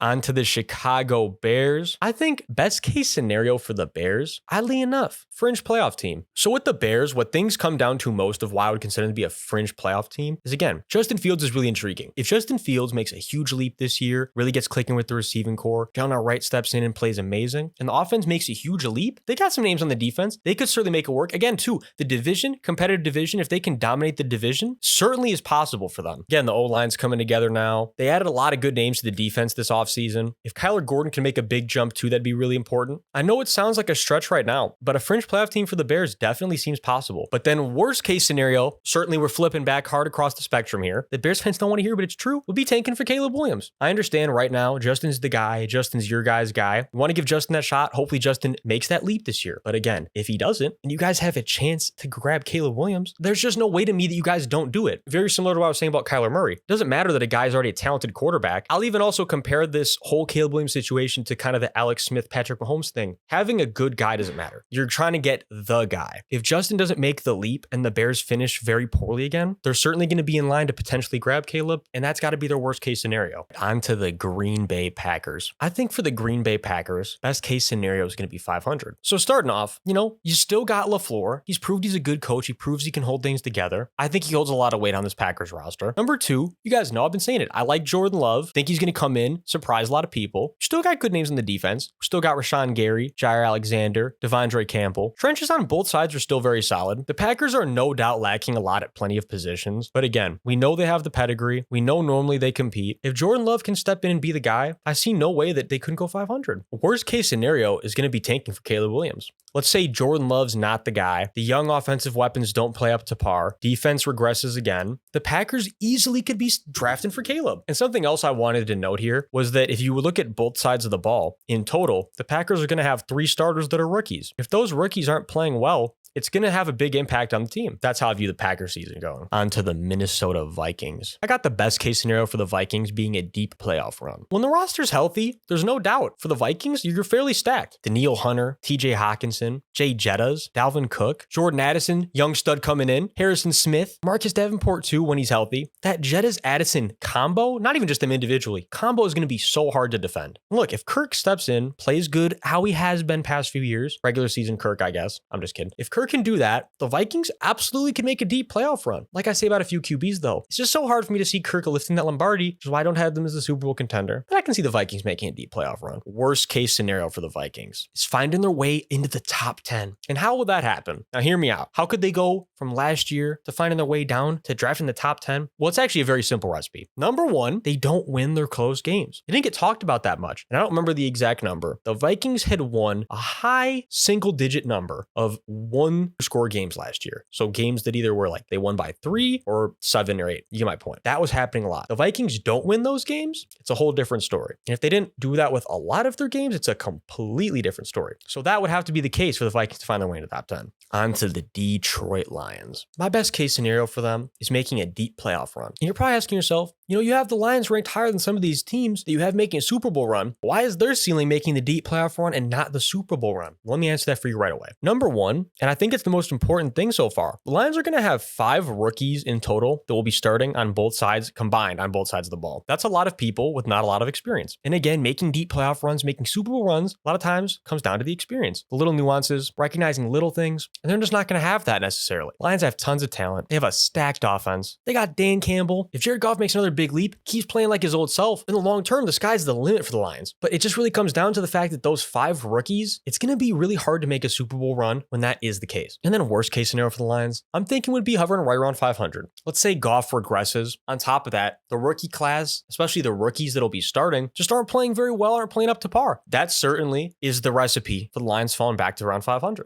On to the Chicago Bears. I think best case scenario for the Bears, oddly enough, fringe playoff team. So with the Bears, what things come down to most of why I would consider them to be a fringe playoff team is, again, Justin Fields is really intriguing. If Justin Fields makes a huge leap this year, really gets clicking with the receiving core, Jalen Wright steps in and plays amazing, and the offense makes a huge leap, they got some names on the defense. They could certainly make it work. Again, too, the division, competitive division, if they can dominate the division, certainly is possible for them. Again, the O-line's coming together now. They added a lot of good names to the defense this offseason. If Kyler Gordon can make a big jump too, that'd be really important. I know it sounds like a stretch right now, but a fringe playoff team for the Bears definitely seems possible. But then worst case scenario, certainly we're flipping back hard across the spectrum here. The Bears fans don't want to hear, but it's true, would be tanking for Caleb Williams. I understand right now, Justin's the guy. Justin's your guy's guy. You want to give Justin that shot. Hopefully Justin makes that leap this year. But again, if he doesn't, and you guys have a chance to grab Caleb Williams, there's just no way to me that you guys don't do it. Very similar to what I was saying about Kyler Murray. It doesn't matter that a guy's already a talented quarterback. I'll even also compare this whole Caleb Williams situation to kind of the Alex Smith, Patrick Mahomes thing. Having a good guy doesn't matter. You're trying to get the guy. If Justin doesn't make the leap and the Bears finish very poorly again, they're certainly going to be in line to potentially grab Caleb, and that's got to be their worst case scenario. On to the Green Bay Packers. I think for the Green Bay Packers, best case scenario is going to be 500. So starting off, you still got LaFleur. He's proved he's a good coach. He proves he can hold things together. I think he holds a lot of weight on this Packers roster. Number two, you guys know I've been saying it. I like Jordan Love. Think he's going to come in, surprise a lot of people. Still got good names in the defense. Still got Rashawn Gary, Jair Alexander, Devondre Campbell. Trenches on both sides are still very solid. The Packers are no doubt lacking a lot at plenty of positions. But again, we know they have the pedigree. We know normally they compete. If Jordan Love can step in and be the guy, I see no way that they couldn't go 500. Worst case scenario is going to be tanking for Caleb Williams. Let's say Jordan Love's not the guy. The young offensive weapons don't play up to par. Defense regresses again. The Packers easily could be drafting for Caleb. And something else I wanted to note here was that if you look at both sides of the ball, in total, the Packers are going to have 3 starters that are rookies. If those rookies aren't playing well, it's going to have a big impact on the team. That's how I view the Packers season going. On to the Minnesota Vikings. I got the best case scenario for the Vikings being a deep playoff run. When the roster's healthy, there's no doubt. For the Vikings, you're fairly stacked. Daniil Hunter, TJ Hawkinson, Jay Jettas, Dalvin Cook, Jordan Addison, young stud coming in, Harrison Smith, Marcus Davenport too when he's healthy. That Jettas-Addison combo, not even just them individually, combo is going to be so hard to defend. Look, if Kirk steps in, plays good how he has been past few years, regular season Kirk, I guess. I'm just kidding. If Kirk can do that, the Vikings absolutely can make a deep playoff run. Like I say about a few QBs though, it's just so hard for me to see Kirk lifting that Lombardi, which is why I don't have them as a Super Bowl contender. But I can see the Vikings making a deep playoff run. Worst case scenario for the Vikings is finding their way into the top 10. And how will that happen? Now hear me out. How could they go from last year to finding their way down to drafting the top 10? Well, it's actually a very simple recipe. Number one, they don't win their close games. It didn't get talked about that much. And I don't remember the exact number. The Vikings had won a high single-digit number of one-score games last year. So games that either were like they won by 3 or 7 or 8. You get my point. That was happening a lot. The Vikings don't win those games. It's a whole different story. And if they didn't do that with a lot of their games, it's a completely different story. So that would have to be the case for the Vikings to find their way into the top 10. On to the Detroit Lions. My best case scenario for them is making a deep playoff run. And you're probably asking yourself, you have the Lions ranked higher than some of these teams that you have making a Super Bowl run. Why is their ceiling making the deep playoff run and not the Super Bowl run? Let me answer that for you right away. Number one, and I think it's the most important thing so far, the Lions are going to have 5 rookies in total that will be starting on both sides, combined on both sides of the ball. That's a lot of people with not a lot of experience. And again, making deep playoff runs, making Super Bowl runs, a lot of times comes down to the experience, the little nuances, recognizing little things, and they're just not going to have that necessarily. Lions have tons of talent. They have a stacked offense. They got Dan Campbell. If Jared Goff makes another big leap, keeps playing like his old self, in the long term, the sky's the limit for the Lions. But it just really comes down to the fact that those 5 rookies, it's going to be really hard to make a Super Bowl run when that is the case. And then worst case scenario for the Lions, I'm thinking would be hovering right around 500. Let's say Goff regresses. On top of that, the rookie class, especially the rookies that'll be starting, just aren't playing very well, aren't playing up to par. That certainly is the recipe for the Lions falling back to around 500.